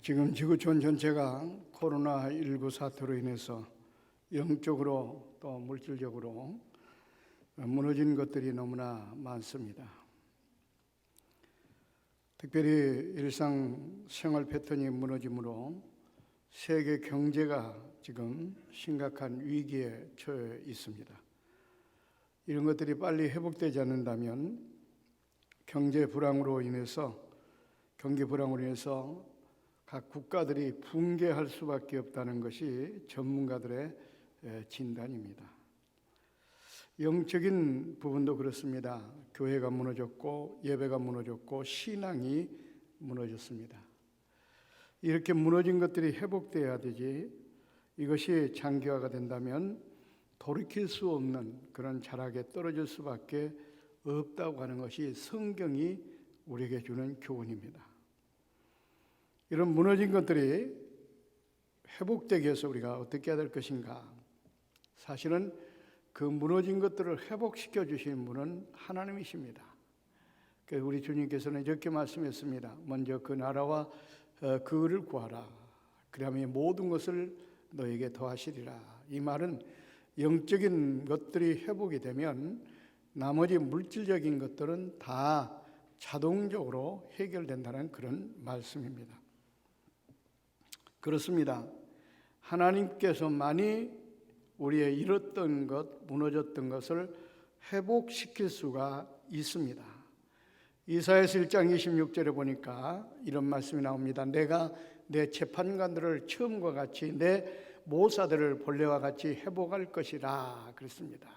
지금 지구촌 전체가 코로나19 사태로 인해서 영적으로 또 물질적으로 무너진 것들이 너무나 많습니다. 특별히 일상 생활 패턴이 무너짐으로 세계 경제가 지금 심각한 위기에 처해 있습니다. 이런 것들이 빨리 회복되지 않는다면 경기 불황으로 인해서 각 국가들이 붕괴할 수밖에 없다는 것이 전문가들의 진단입니다. 영적인 부분도 그렇습니다. 교회가 무너졌고 예배가 무너졌고 신앙이 무너졌습니다. 이렇게 무너진 것들이 회복돼야 되지, 이것이 장기화가 된다면 돌이킬 수 없는 그런 자락에 떨어질 수밖에 없다고 하는 것이 성경이 우리에게 주는 교훈입니다. 이런 무너진 것들이 회복되기 위해서 우리가 어떻게 해야 될 것인가? 사실은 그 무너진 것들을 회복시켜 주시는 분은 하나님이십니다. 우리 주님께서는 이렇게 말씀했습니다. 먼저 그 나라와 그 의를 구하라. 그러면 모든 것을 너에게 더하시리라. 이 말은 영적인 것들이 회복이 되면 나머지 물질적인 것들은 다 자동적으로 해결된다는 그런 말씀입니다. 그렇습니다. 하나님께서만이 우리의 잃었던 것, 무너졌던 것을 회복시킬 수가 있습니다. 이사야서 1장 26절에 보니까 이런 말씀이 나옵니다. 내가 내 재판관들을 처음과 같이 내 모사들을 본래와 같이 회복할 것이라 그랬습니다.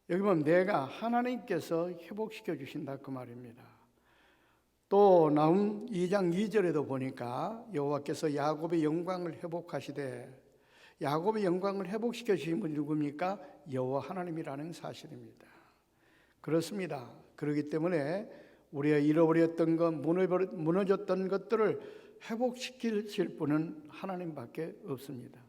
여기 보면 내가 하나님께서 회복시켜 주신다 그 말입니다. 또 나훔 2장 2절에도 보니까 여호와께서 야곱의 영광을 회복하시되, 야곱의 영광을 회복시켜 주신 분이 누굽니까? 여호와 하나님이라는 사실입니다. 그렇습니다. 그렇기 때문에 우리가 잃어버렸던 것, 무너졌던 것들을 회복시키실 분은 하나님밖에 없습니다.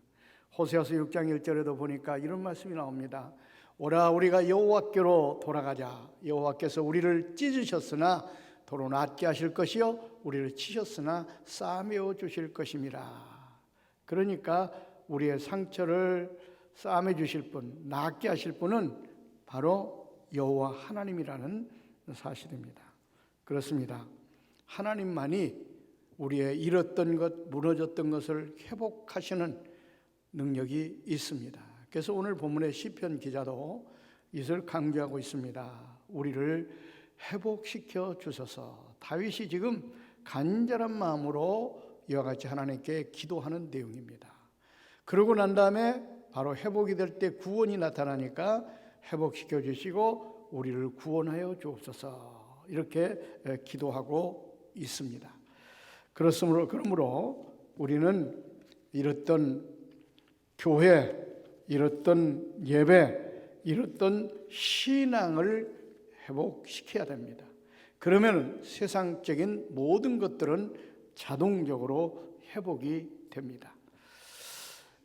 호세아서 6장 1절에도 보니까 이런 말씀이 나옵니다. 오라 우리가 여호와께로 돌아가자. 여호와께서 우리를 찢으셨으나 도로 낫게 하실 것이요 우리를 치셨으나 싸매어 주실 것임이라. 그러니까 우리의 상처를 싸매 주실 분, 낫게 하실 분은 바로 여호와 하나님이라는 사실입니다. 그렇습니다. 하나님만이 우리의 잃었던 것, 무너졌던 것을 회복하시는 능력이 있습니다. 그래서 오늘 본문의 시편 기자도 이것을 강조하고 있습니다. 우리를 회복시켜 주소서. 다윗이 지금 간절한 마음으로 이와 같이 하나님께 기도하는 내용입니다. 그러고 난 다음에 바로 회복이 될 때 구원이 나타나니까 회복시켜 주시고 우리를 구원하여 주옵소서 이렇게 기도하고 있습니다. 그러므로 우리는 잃었던 교회, 잃었던 예배, 잃었던 신앙을 회복시켜야 됩니다. 그러면 세상적인 모든 것들은 자동적으로 회복이 됩니다.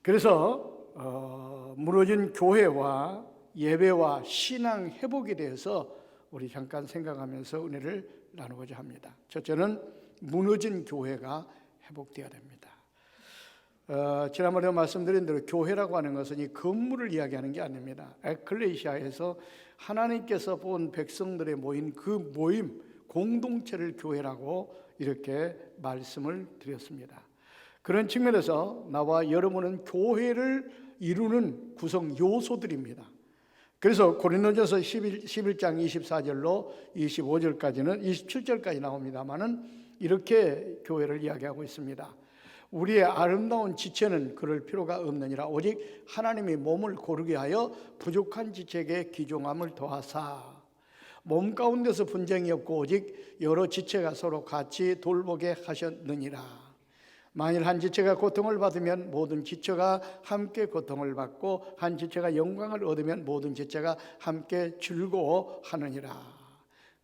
그래서 무너진 교회와 예배와 신앙 회복에 대해서 우리 잠깐 생각하면서 은혜를 나누고자 합니다. 첫째는 무너진 교회가 회복되어야 됩니다. 지난번에 말씀드린 대로 교회라고 하는 것은 이 건물을 이야기하는 게 아닙니다. 에클레시아에서 하나님께서 본 백성들의 모인 그 모임, 공동체를 교회라고 이렇게 말씀을 드렸습니다. 그런 측면에서 나와 여러분은 교회를 이루는 구성 요소들입니다. 그래서 고린도전서 11장 24절로 25절까지는 27절까지 나옵니다만은 이렇게 교회를 이야기하고 있습니다. 우리의 아름다운 지체는 그럴 필요가 없느니라. 오직 하나님이 몸을 고르게 하여 부족한 지체에게 귀중함을 더하사 몸 가운데서 분쟁이 없고 오직 여러 지체가 서로 같이 돌보게 하셨느니라. 만일 한 지체가 고통을 받으면 모든 지체가 함께 고통을 받고 한 지체가 영광을 얻으면 모든 지체가 함께 즐거워하느니라.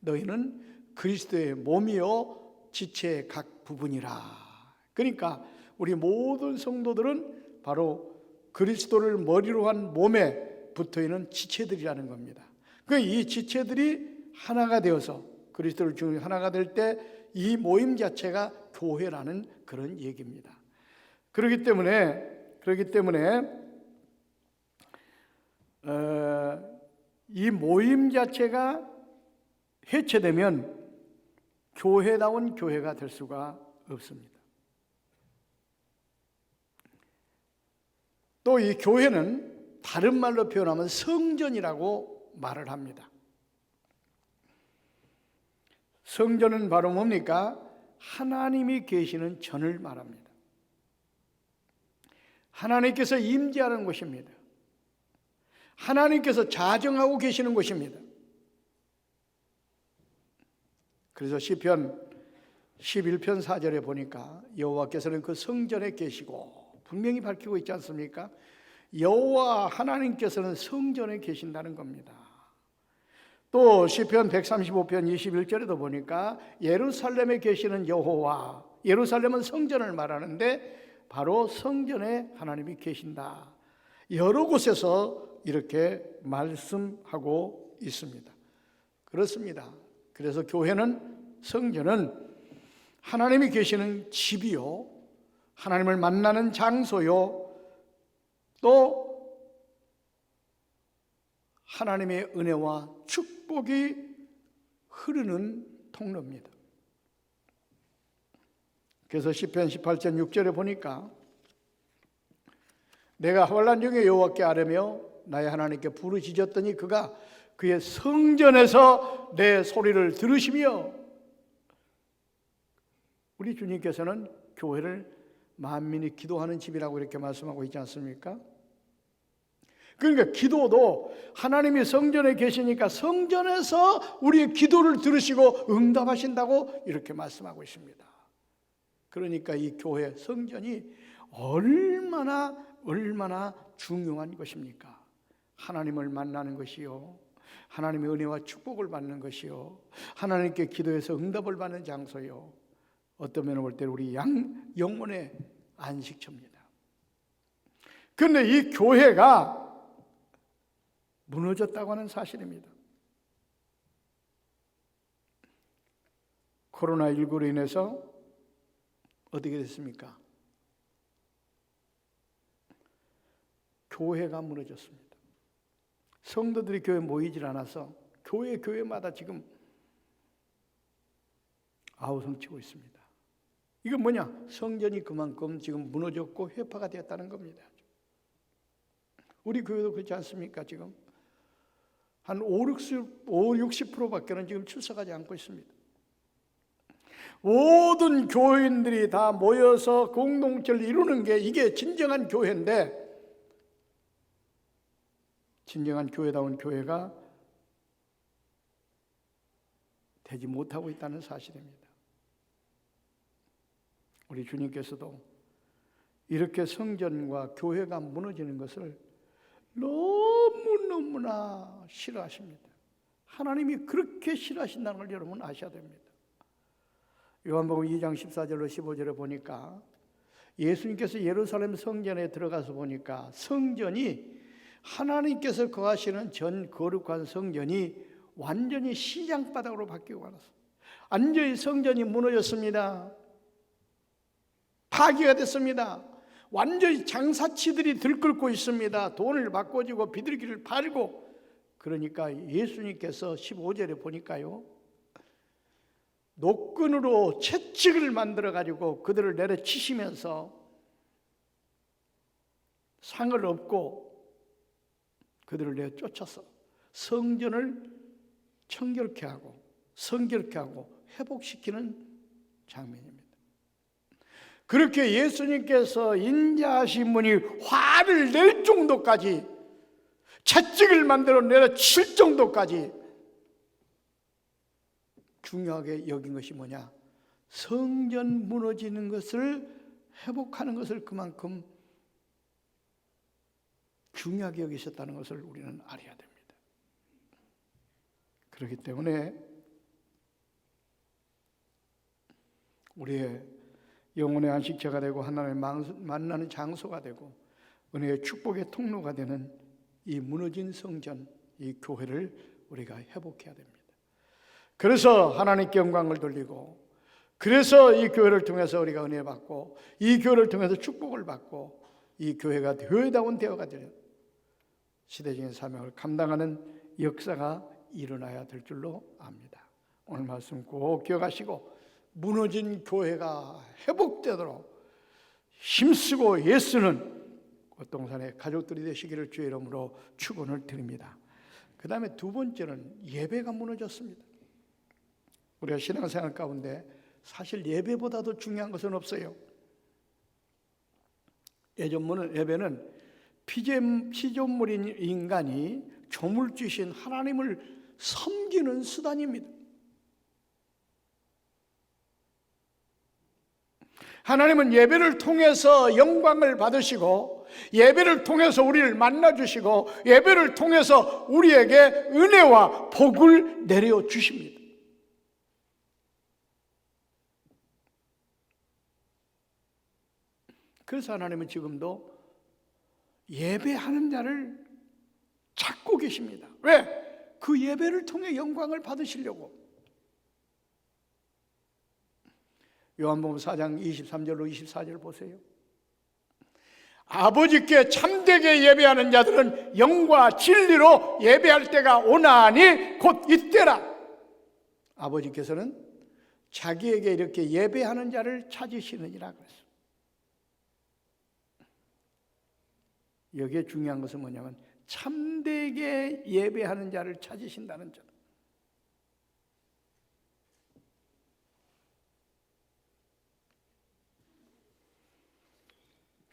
너희는 그리스도의 몸이요 지체의 각 부분이라. 그러니까 우리 모든 성도들은 바로 그리스도를 머리로 한 몸에 붙어있는 지체들이라는 겁니다. 이 지체들이 하나가 되어서 그리스도를 중심으로 하나가 될 때 이 모임 자체가 교회라는 그런 얘기입니다. 그렇기 때문에 이 모임 자체가 해체되면 교회다운 교회가 될 수가 없습니다. 또 이 교회는 다른 말로 표현하면 성전이라고 말을 합니다. 성전은 바로 뭡니까? 하나님이 계시는 전을 말합니다. 하나님께서 임재하는 곳입니다. 하나님께서 자정하고 계시는 곳입니다. 그래서 시편 11편 4절에 보니까 여호와께서는 그 성전에 계시고 분명히 밝히고 있지 않습니까? 여호와 하나님께서는 성전에 계신다는 겁니다. 또 시편 135편 21절에도 보니까 예루살렘에 계시는 여호와, 예루살렘은 성전을 말하는데 바로 성전에 하나님이 계신다. 여러 곳에서 이렇게 말씀하고 있습니다. 그렇습니다. 그래서 교회는, 성전은 하나님이 계시는 집이요, 하나님을 만나는 장소요, 또 하나님의 은혜와 축복이 흐르는 통로입니다. 그래서 시편 18편 6절에 보니까 내가 환난 중에 여호와께 아뢰며 나의 하나님께 부르짖었더니 그가 그의 성전에서 내 소리를 들으시며, 우리 주님께서는 교회를 만민이 기도하는 집이라고 이렇게 말씀하고 있지 않습니까? 그러니까 기도도 하나님이 성전에 계시니까 성전에서 우리의 기도를 들으시고 응답하신다고 이렇게 말씀하고 있습니다. 그러니까 이 교회, 성전이 얼마나 중요한 것입니까? 하나님을 만나는 것이요, 하나님의 은혜와 축복을 받는 것이요, 하나님께 기도해서 응답을 받는 장소요, 어떤 면을 볼 때 우리 영혼의 안식처입니다. 그런데 이 교회가 무너졌다고 하는 사실입니다. 코로나19로 인해서 어떻게 됐습니까? 교회가 무너졌습니다. 성도들이 교회에 모이질 않아서 교회마다 지금 아우성치고 있습니다. 이건 뭐냐? 성전이 그만큼 지금 무너졌고 회파가 되었다는 겁니다. 우리 교회도 그렇지 않습니까? 지금 한 60%밖에는 지금 출석하지 않고 있습니다. 모든 교인들이 다 모여서 공동체를 이루는 게 이게 진정한 교회인데, 진정한 교회다운 교회가 되지 못하고 있다는 사실입니다. 우리 주님께서도 이렇게 성전과 교회가 무너지는 것을 너무나 싫어하십니다. 하나님이 그렇게 싫어하신다는 걸 여러분 아셔야 됩니다. 요한복음 2장 14절로 15절에 보니까 예수님께서 예루살렘 성전에 들어가서 보니까 성전이, 하나님께서 거하시는 전 거룩한 성전이 완전히 시장바닥으로 바뀌고 말았어요. 완전히 성전이 무너졌습니다. 파괴가 됐습니다. 완전히 장사치들이 들끓고 있습니다. 돈을 바꿔주고 비둘기를 팔고. 그러니까 예수님께서 15절에 보니까요, 노끈으로 채찍을 만들어 가지고 그들을 내려치시면서 상을 얻고 그들을 내쫓아서 성전을 청결케 하고 성결케 하고 회복시키는 장면입니다. 그렇게 예수님께서 인자하신 분이 화를 낼 정도까지, 채찍을 만들어 내려칠 정도까지 중요하게 여긴 것이 뭐냐? 성전 무너지는 것을 회복하는 것을 그만큼 중요하게 여기셨다는 것을 우리는 알아야 됩니다. 그렇기 때문에 우리의 영혼의 안식처가 되고 하나님을 만나는 장소가 되고 은혜의 축복의 통로가 되는 이 무너진 성전, 이 교회를 우리가 회복해야 됩니다. 그래서 하나님께 영광을 돌리고 그래서 이 교회를 통해서 우리가 은혜 받고, 이 교회를 통해서 축복을 받고, 이 교회가 교회다운 대화가 되는 시대적인 사명을 감당하는 역사가 일어나야 될 줄로 압니다. 오늘 말씀 꼭 기억하시고 무너진 교회가 회복되도록 힘쓰고 애쓰는 꽃동산의 가족들이 되시기를 주의 이름으로 축원을 드립니다. 그 다음에 두 번째는 예배가 무너졌습니다. 우리가 신앙생활 가운데 사실 예배보다도 중요한 것은 없어요. 예배는 피조물인 인간이 조물주신 하나님을 섬기는 수단입니다. 하나님은 예배를 통해서 영광을 받으시고, 예배를 통해서 우리를 만나주시고, 예배를 통해서 우리에게 은혜와 복을 내려주십니다. 그래서 하나님은 지금도 예배하는 자를 찾고 계십니다. 왜? 그 예배를 통해 영광을 받으시려고. 요한복음 4장 23절로 24절 보세요. 아버지께 참되게 예배하는 자들은 영과 진리로 예배할 때가 오나니 곧 이때라. 아버지께서는 자기에게 이렇게 예배하는 자를 찾으시느니라 그랬어요. 여기에 중요한 것은 뭐냐면 참되게 예배하는 자를 찾으신다는 점.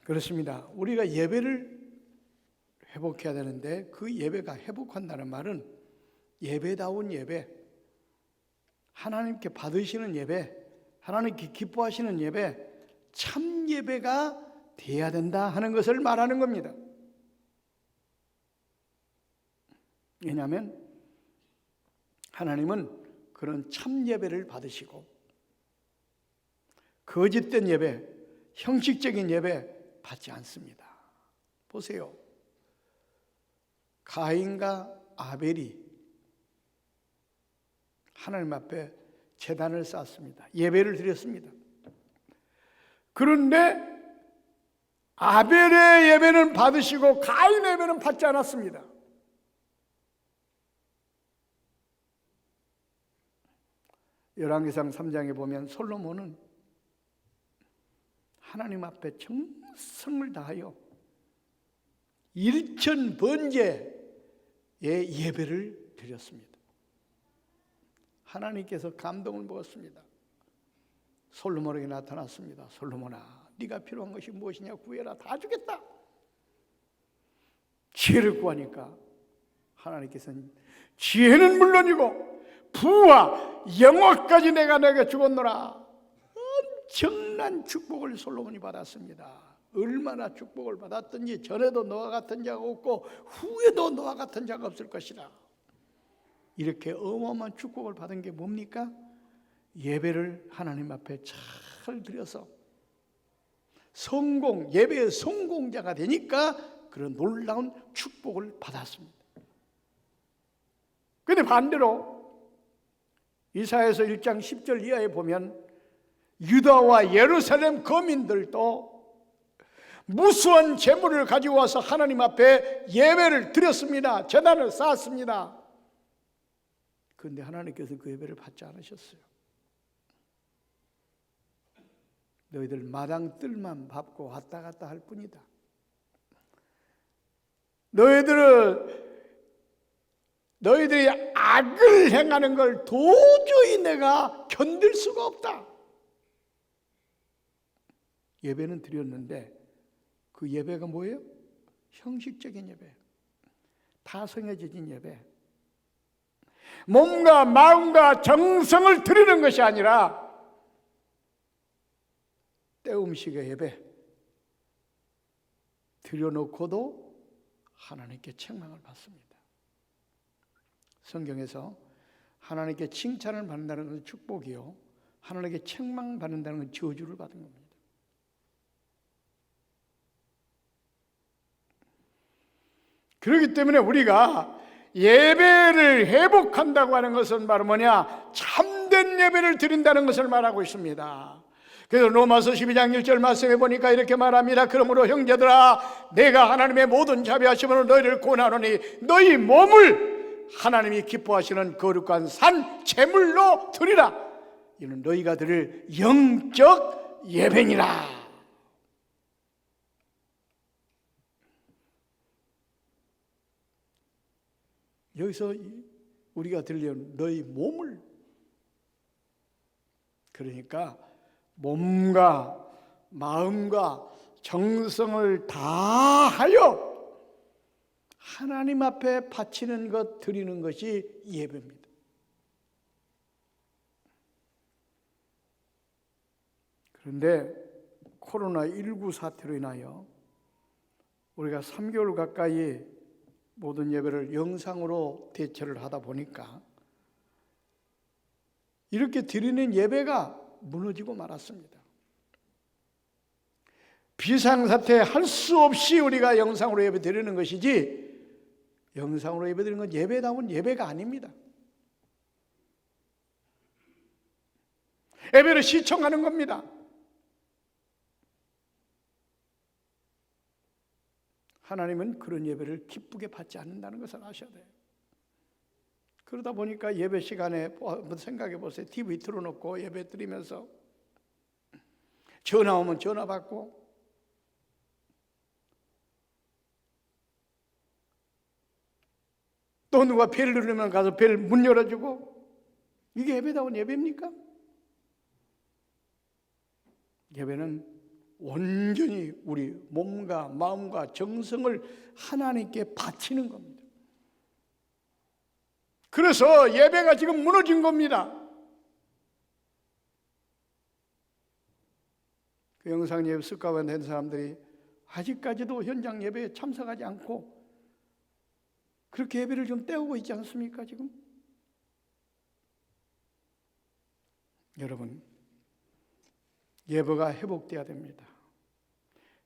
그렇습니다. 우리가 예배를 회복해야 되는데 그 예배가 회복한다는 말은 예배다운 예배, 하나님께 받으시는 예배, 하나님께 기뻐하시는 예배, 참 예배가 돼야 된다 하는 것을 말하는 겁니다. 왜냐하면 하나님은 그런 참 예배를 받으시고 거짓된 예배, 형식적인 예배 받지 않습니다. 보세요. 가인과 아벨이 하나님 앞에 제단을 쌓았습니다. 예배를 드렸습니다. 그런데 아벨의 예배는 받으시고 가인의 예배는 받지 않았습니다. 열왕기상 3장에 보면 솔로몬은 하나님 앞에 정성을 다하여 일천번제의 예배를 드렸습니다. 하나님께서 감동을 먹었습니다. 솔로몬에게 나타났습니다. 솔로몬아, 네가 필요한 것이 무엇이냐 구해라, 다 주겠다. 지혜를 구하니까 하나님께서는 지혜는 물론이고 부와 영화까지 내가 너에게 주었노라. 엄청난 축복을 솔로몬이 받았습니다. 얼마나 축복을 받았든지 전에도 너와 같은 자가 없고 후에도 너와 같은 자가 없을 것이라. 이렇게 어마어마한 축복을 받은 게 뭡니까? 예배를 하나님 앞에 잘 드려서 예배의 성공자가 되니까 그런 놀라운 축복을 받았습니다. 그런데 반대로 이사야서 1장 10절 이하에 보면 유다와 예루살렘 거민들도 무수한 재물을 가지고 와서 하나님 앞에 예배를 드렸습니다. 제단을 쌓았습니다. 그런데 하나님께서 그 예배를 받지 않으셨어요. 너희들 마당 뜰만 밟고 왔다 갔다 할 뿐이다. 너희들이 악을 행하는 걸 도저히 내가 견딜 수가 없다. 예배는 드렸는데 그 예배가 뭐예요? 형식적인 예배, 타성해진 예배, 몸과 마음과 정성을 드리는 것이 아니라 때음식의 예배 드려놓고도 하나님께 책망을 받습니다. 성경에서 하나님께 칭찬을 받는다는 것은 축복이요, 하나님께 책망받는다는 것은 저주를 받은 겁니다. 그렇기 때문에 우리가 예배를 회복한다고 하는 것은 바로 뭐냐? 참된 참된 예배를 드린다는 것을 말하고 있습니다. 그래서 로마서 12장 1절 말씀해 보니까 이렇게 말합니다. 그러므로 형제들아, 내가 하나님의 모든 자비하심으로 너희를 권하노니 너희 몸을 하나님이 기뻐하시는 거룩한 산 제물로 드리라. 이는 너희가 드릴 영적 예배니라. 여기서 우리가 드리려는 너희 몸을, 그러니까 몸과 마음과 정성을 다하여 하나님 앞에 바치는 것, 드리는 것이 예배입니다. 그런데 코로나19 사태로 인하여 우리가 3개월 가까이 모든 예배를 영상으로 대처를 하다 보니까 이렇게 드리는 예배가 무너지고 말았습니다. 비상사태 할 수 없이 우리가 영상으로 예배 드리는 것이지, 영상으로 예배 드리는 건 예배다운 예배가 아닙니다. 예배를 시청하는 겁니다. 하나님은 그런 예배를 기쁘게 받지 않는다는 것을 아셔야 돼요. 그러다 보니까 예배 시간에 한번 생각해 보세요. TV 틀어놓고 예배 드리면서 전화 오면 전화 받고, 또 누가 벨 누르면 가서 벨 문 열어주고, 이게 예배다운 예배입니까? 예배는 온전히 우리 몸과 마음과 정성을 하나님께 바치는 겁니다. 그래서 예배가 지금 무너진 겁니다. 그 영상 예배 습관화된 사람들이 아직까지도 현장 예배에 참석하지 않고 그렇게 예배를 좀 때우고 있지 않습니까, 지금? 여러분, 예배가 회복돼야 됩니다.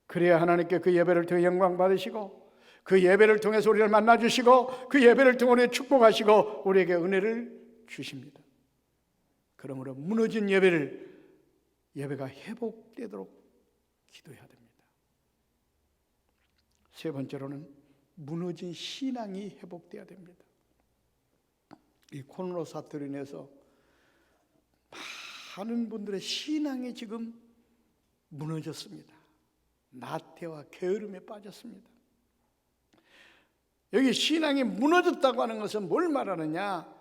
그래야 하나님께 그 예배를 통해 영광 받으시고, 그 예배를 통해서 우리를 만나주시고, 그 예배를 통해 우리를 축복하시고 우리에게 은혜를 주십니다. 그러므로 무너진 예배가 회복되도록 기도해야 됩니다. 세 번째로는 무너진 신앙이 회복돼야 됩니다. 이 코로나 사태로 인해서 많은 분들의 신앙이 지금 무너졌습니다. 나태와 게으름에 빠졌습니다. 여기 신앙이 무너졌다고 하는 것은 뭘 말하느냐?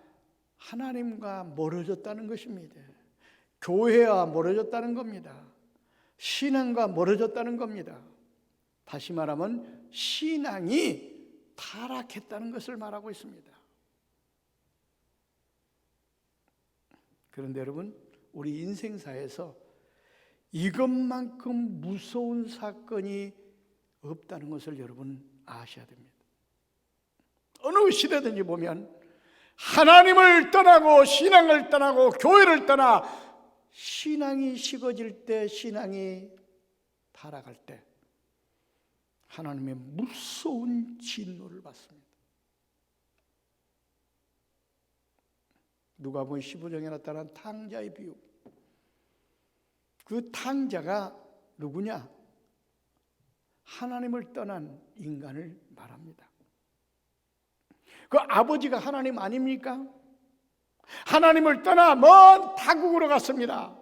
하나님과 멀어졌다는 것입니다. 교회와 멀어졌다는 겁니다. 신앙과 멀어졌다는 겁니다. 다시 말하면 신앙이 타락했다는 것을 말하고 있습니다. 그런데 여러분, 우리 인생사에서 이것만큼 무서운 사건이 없다는 것을 여러분 아셔야 됩니다. 어느 시대든지 보면 하나님을 떠나고 신앙을 떠나고 교회를 떠나 신앙이 식어질 때, 신앙이 타락할 때 하나님의 무서운 진노를 받습니다. 누가복음 15장에 나타난 탕자의 비유, 그 탕자가 누구냐? 하나님을 떠난 인간을 말합니다. 그 아버지가 하나님 아닙니까? 하나님을 떠나 먼 타국으로 갔습니다.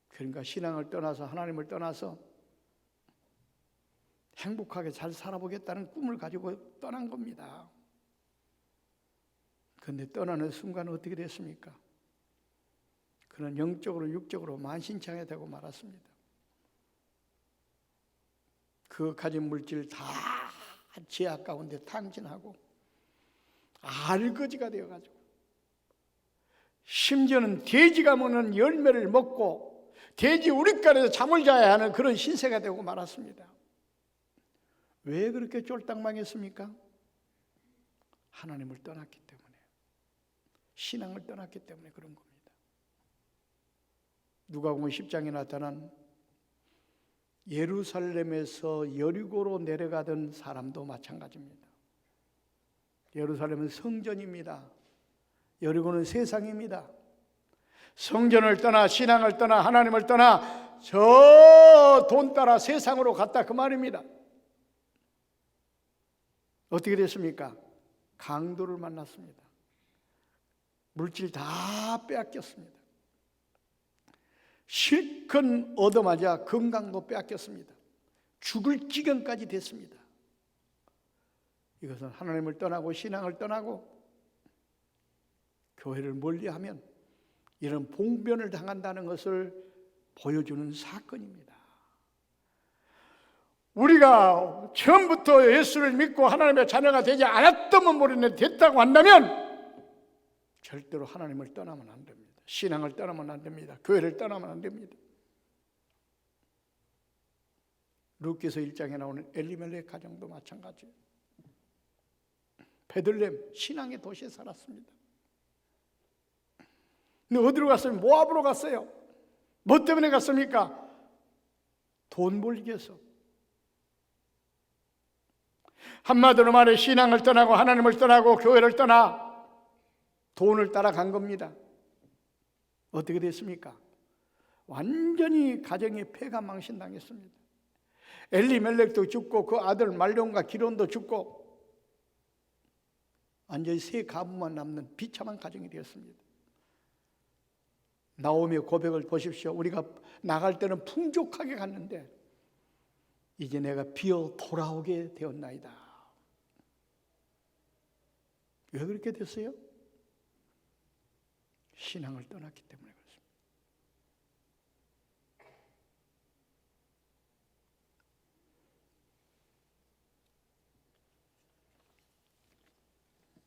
그러니까 신앙을 떠나서, 하나님을 떠나서 행복하게 잘 살아보겠다는 꿈을 가지고 떠난 겁니다. 그런데 떠나는 순간 어떻게 됐습니까? 그는 영적으로 육적으로 만신창이 되고 말았습니다. 그 가진 물질 다 지하 가운데 탕진하고 알거지가 되어가지고, 심지어는 돼지가 먹는 열매를 먹고 돼지 우릿가에서 잠을 자야 하는 그런 신세가 되고 말았습니다. 왜 그렇게 쫄딱 망했습니까? 하나님을 떠났기 때문에, 신앙을 떠났기 때문에 그런 겁니다. 누가복음 10장에 나타난 예루살렘에서 여리고로 내려가던 사람도 마찬가지입니다. 예루살렘은 성전입니다. 여리고는 세상입니다. 성전을 떠나 신앙을 떠나 하나님을 떠나 저 돈 따라 세상으로 갔다 그 말입니다. 어떻게 됐습니까? 강도를 만났습니다. 물질 다 빼앗겼습니다. 실컷 얻어맞아 건강도 빼앗겼습니다. 죽을 지경까지 됐습니다. 이것은 하나님을 떠나고 신앙을 떠나고 교회를 멀리하면 이런 봉변을 당한다는 것을 보여주는 사건입니다. 우리가 처음부터 예수를 믿고 하나님의 자녀가 되지 않았다면 모르는데 됐다고 한다면 절대로 하나님을 떠나면 안 됩니다. 신앙을 떠나면 안 됩니다. 교회를 떠나면 안 됩니다. 루키서 1장에 나오는 엘리멜렉 가정도 마찬가지예요. 베들레헴 신앙의 도시에 살았습니다. 근데 어디로 갔어요? 모압으로 갔어요. 뭐 때문에 갔습니까? 돈 벌기 위해서. 한마디로 말해 신앙을 떠나고 하나님을 떠나고 교회를 떠나 돈을 따라간 겁니다. 어떻게 됐습니까? 완전히 가정이 폐가망신당했습니다. 엘리멜렉도 죽고 그 아들 말론과 기론도 죽고 완전히 세 가부만 남는 비참한 가정이 되었습니다. 나오미의 고백을 보십시오. 우리가 나갈 때는 풍족하게 갔는데 이제 내가 비어 돌아오게 되었나이다. 왜 그렇게 됐어요? 신앙을 떠났기 때문에 그렇습니다.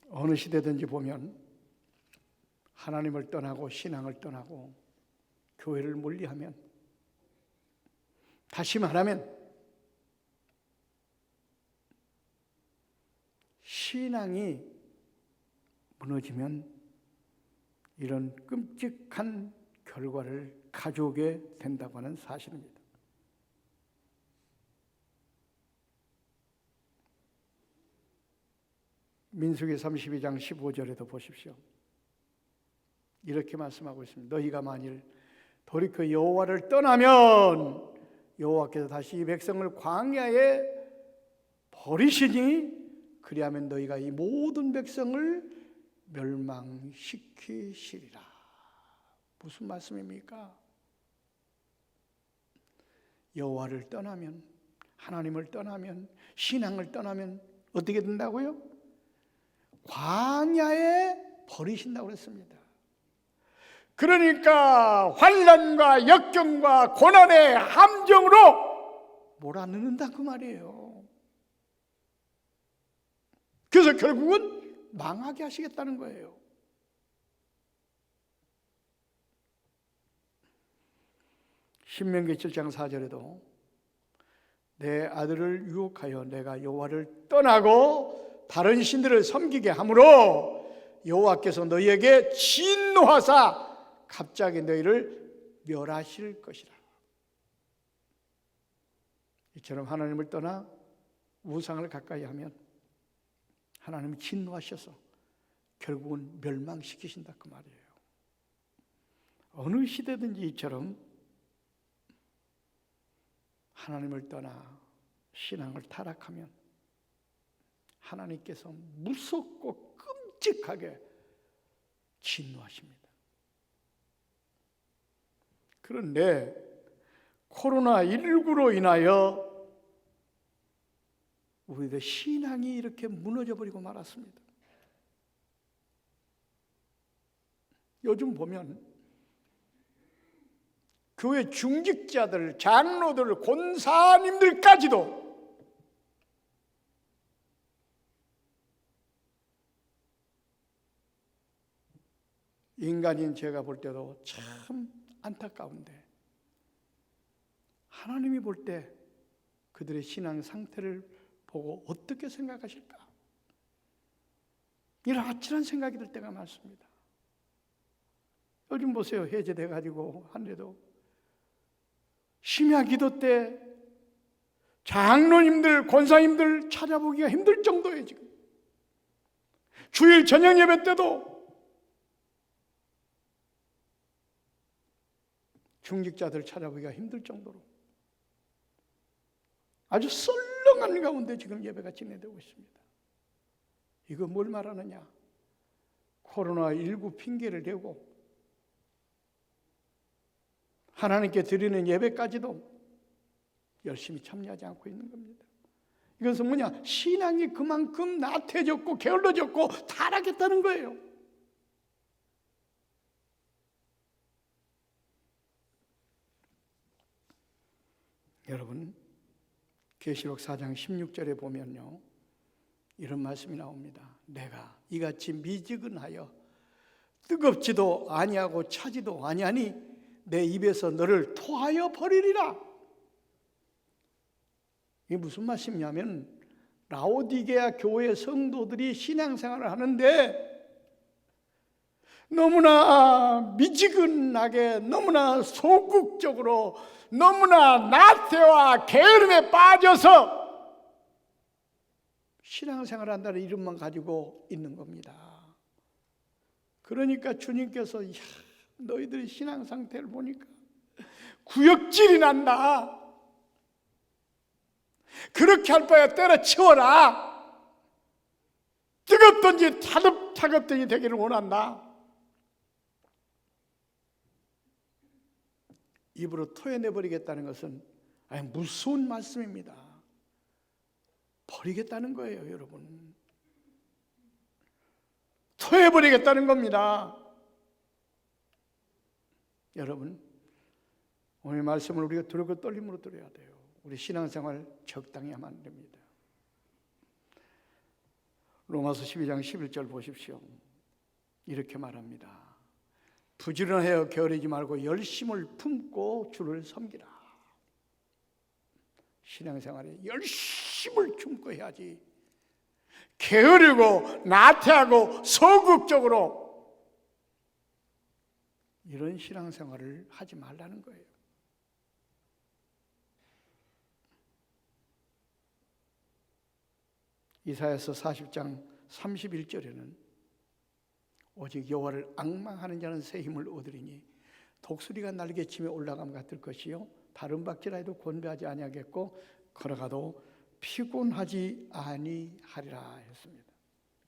어느 시대든지 보면 하나님을 떠나고 신앙을 떠나고 교회를 멀리하면, 다시 말하면 신앙이 무너지면 이런 끔찍한 결과를 가져오게 된다고 하는 사실입니다. 민수기 32장 15절에도 보십시오. 이렇게 말씀하고 있습니다. 너희가 만일 돌이켜 여호와를 떠나면 여호와께서 다시 이 백성을 광야에 버리시니 그리하면 너희가 이 모든 백성을 멸망시키시리라. 무슨 말씀입니까? 여호와를 떠나면, 하나님을 떠나면, 신앙을 떠나면 어떻게 된다고요? 광야에 버리신다고 그랬습니다. 그러니까 환난과 역경과 고난의 함정으로 몰아넣는다 그 말이에요. 그래서 결국은 망하게 하시겠다는 거예요. 신명기 7장 4절에도 내 아들을 유혹하여 내가 여호와를 떠나고 다른 신들을 섬기게 하므로 여호와께서 너희에게 진노하사 갑자기 너희를 멸하실 것이라. 이처럼 하나님을 떠나 우상을 가까이 하면 하나님이 진노하셔서 결국은 멸망시키신다 그 말이에요. 어느 시대든지 이처럼 하나님을 떠나 신앙을 타락하면 하나님께서 무섭고 끔찍하게 진노하십니다. 그런데 코로나19로 인하여 우리의 신앙이 이렇게 무너져 버리고 말았습니다. 요즘 보면 교회 중직자들, 장로들, 권사님들까지도 인간인 제가 볼 때도 참 안타까운데 하나님이 볼 때 그들의 신앙 상태를 보고 어떻게 생각하실까? 이런 아찔한 생각이 들 때가 많습니다. 요즘 보세요. 해제돼 가지고 한데도 심야 기도 때 장로님들, 권사님들 찾아보기가 힘들 정도예요. 지금 주일 저녁 예배 때도 중직자들 찾아보기가 힘들 정도로 아주 썰렁한 가운데 지금 예배가 진행되고 있습니다. 이거 뭘 말하느냐? 코로나19 핑계를 대고 하나님께 드리는 예배까지도 열심히 참여하지 않고 있는 겁니다. 이것은 뭐냐? 신앙이 그만큼 나태해졌고 게을러졌고 타락했다는 거예요. 여러분, 계시록 4장 16절에 보면요, 이런 말씀이 나옵니다. 내가 이같이 미지근하여 뜨겁지도 아니하고 차지도 아니하니 내 입에서 너를 토하여 버리리라. 이게 무슨 말씀이냐면 라오디게아 교회 성도들이 신앙생활을 하는데 너무나 미지근하게, 너무나 소극적으로, 너무나 나태와 게으름에 빠져서 신앙생활을 한다는 이름만 가지고 있는 겁니다. 그러니까 주님께서 너희들의 신앙 상태를 보니까 구역질이 난다. 그렇게 할 바에 때려치워라. 뜨겁든지 차갑든지 되기를 원한다. 입으로 토해내버리겠다는 것은 무서운 말씀입니다. 버리겠다는 거예요, 여러분. 토해버리겠다는 겁니다. 여러분, 오늘 말씀을 우리가 두렵고 떨림으로 들어야 돼요. 우리 신앙생활 적당히 하면 안 됩니다. 로마서 12장 11절 보십시오. 이렇게 말합니다. 부지런하여 게으르지 말고 열심을 품고 주를 섬기라. 신앙생활에 열심을 품고 해야지 게으르고 나태하고 소극적으로 이런 신앙생활을 하지 말라는 거예요. 이사야서 40장 31절에는 오직 여호와를 앙망하는 자는 새 힘을 얻으리니 독수리가 날개치며 올라감 같을 것이요 다른 박질라 해도 곤배하지 아니하겠고 걸어가도 피곤하지 아니하리라 했습니다.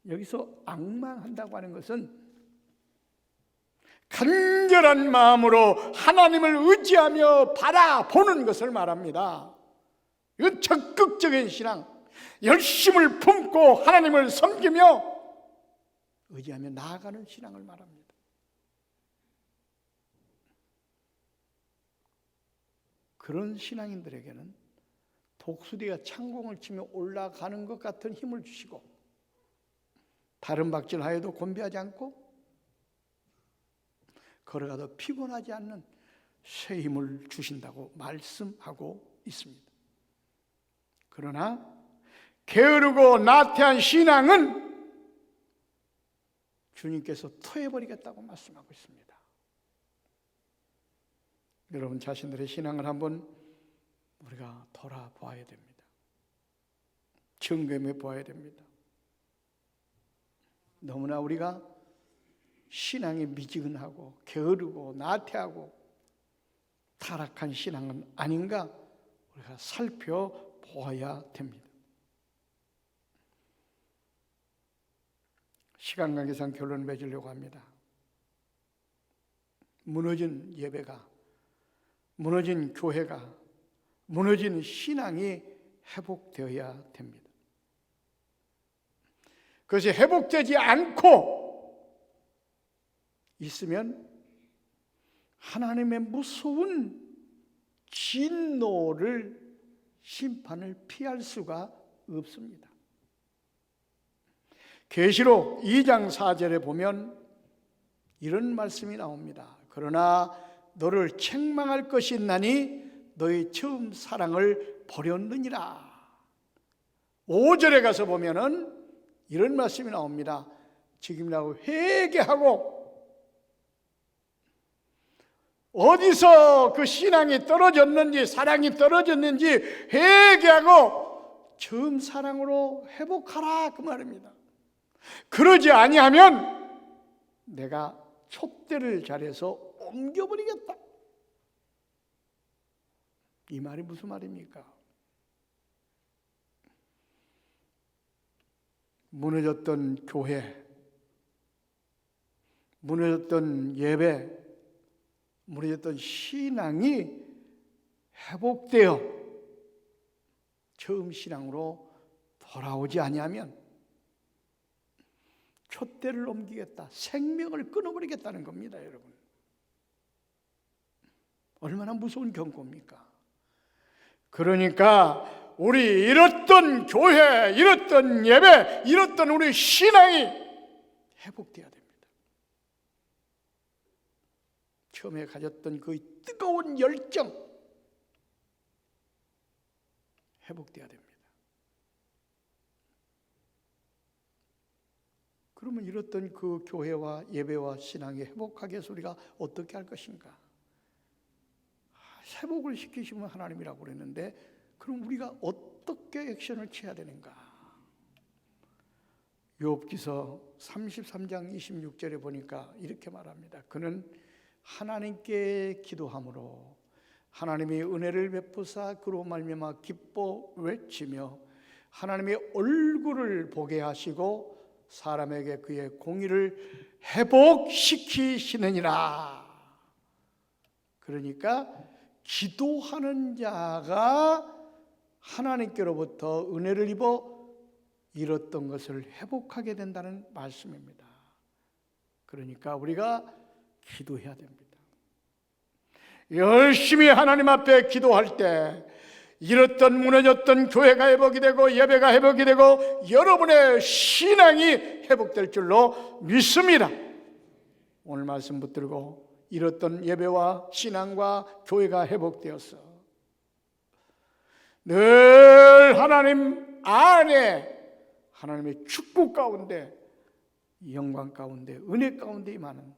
여기서 앙망한다고 하는 것은 간절한 마음으로 하나님을 의지하며 바라보는 것을 말합니다. 이건 적극적인 신앙, 열심을 품고 하나님을 섬기며 의지하며 나아가는 신앙을 말합니다. 그런 신앙인들에게는 독수리가 창공을 치며 올라가는 것 같은 힘을 주시고 다른 박질하여도 곤비하지 않고 걸어가도 피곤하지 않는 새 힘을 주신다고 말씀하고 있습니다. 그러나 게으르고 나태한 신앙은 주님께서 토해버리겠다고 말씀하고 있습니다. 여러분 자신들의 신앙을 한번 우리가 돌아보아야 됩니다. 점검해 보아야 됩니다. 너무나 우리가 신앙이 미지근하고 게으르고 나태하고 타락한 신앙은 아닌가 우리가 살펴보아야 됩니다. 시간 관계상 결론을 맺으려고 합니다. 무너진 예배가, 무너진 교회가, 무너진 신앙이 회복되어야 됩니다. 그것이 회복되지 않고 있으면 하나님의 무서운 진노를, 심판을 피할 수가 없습니다. 계시록 2장 4절에 보면 이런 말씀이 나옵니다. 그러나 너를 책망할 것이 있나니 너의 처음 사랑을 버렸느니라. 5절에 가서 보면은 이런 말씀이 나옵니다. 지금이라도 회개하고 어디서 그 신앙이 떨어졌는지 사랑이 떨어졌는지 회개하고 처음 사랑으로 회복하라 그 말입니다. 그러지 아니하면 내가 촛대를 잘해서 옮겨버리겠다. 이 말이 무슨 말입니까? 무너졌던 교회, 무너졌던 예배, 무너졌던 신앙이 회복되어 처음 신앙으로 돌아오지 아니하면 촛대를 옮기겠다, 생명을 끊어버리겠다는 겁니다, 여러분. 얼마나 무서운 경고입니까? 그러니까 우리 잃었던 교회, 잃었던 예배, 잃었던 우리 신앙이 회복되어야 됩니다. 처음에 가졌던 그 뜨거운 열정 회복되어야 됩니다. 그러면 잃었던 그 교회와 예배와 신앙이 회복하기 위해서 우리가 어떻게 할 것인가? 회복을 시키시면 하나님이라고 그랬는데 그럼 우리가 어떻게 액션을 취해야 되는가? 욥기서 33장 26절에 보니까 이렇게 말합니다. 그는 하나님께 기도함으로 하나님의 은혜를 베푸사 그로 말미암아 기뻐 외치며 하나님의 얼굴을 보게 하시고 사람에게 그의 공의를 회복시키시느니라. 그러니까 기도하는 자가 하나님께로부터 은혜를 입어 잃었던 것을 회복하게 된다는 말씀입니다. 그러니까 우리가 기도해야 됩니다. 열심히 하나님 앞에 기도할 때 잃었던 무너졌던 교회가 회복이 되고 예배가 회복이 되고 여러분의 신앙이 회복될 줄로 믿습니다. 오늘 말씀 붙들고 잃었던 예배와 신앙과 교회가 회복되어서 늘 하나님 안에 하나님의 축복 가운데 영광 가운데 은혜 가운데 임하는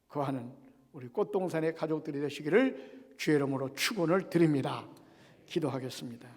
거하는 우리 꽃동산의 가족들이 되시기를 주의 이름으로 축원을 드립니다. 기도하겠습니다.